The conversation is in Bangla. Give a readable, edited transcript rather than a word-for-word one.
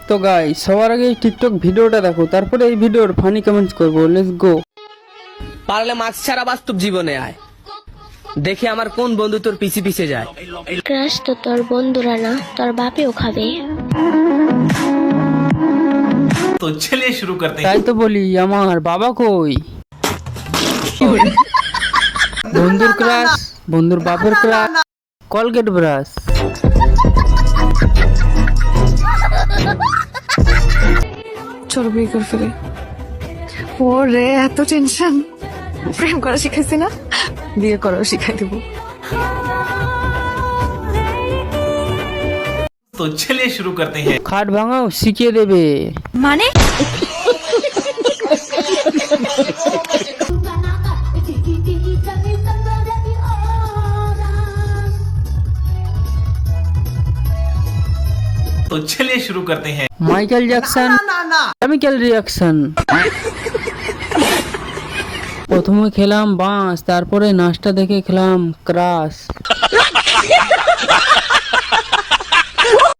তো গাইস সবার আগে এই টিকটক ভিডিওটা দেখো, তারপরে এই ভিডিওর ফানি কমেন্টস করবো। Let's go. পারলে মাস্ক ছাড়া বাস্তব জীবনে আয়, দেখি আমার কোন বন্ধু তোর পিছে পিছে যায়। ক্রাশ তো তোর বন্ধুরা না, তোর বাপেও খাবে। तो चलिए शुरू करते हैं। তাই তো বলি আমার বাবা কই। বন্ধুর ক্লাস, বন্ধুর বাপের ক্লাস, কলগেট ব্রাশ। চলো বিয়ে করে ফেলি। ওরে এত টেনশন, প্রেম করা শিখাইছি না, বিয়ে করাও শিখাই দেবো। तो चलिए शुरू करते हैं। খাট ভাঙাও শিখিয়ে দেবে। মানে तो चलिए शुरू करते हैं। Michael Jackson chemical reaction. প্রথমে খেলাম বাঁশ, তারপরে নাচটা দেখে খেলাম ক্রাশ।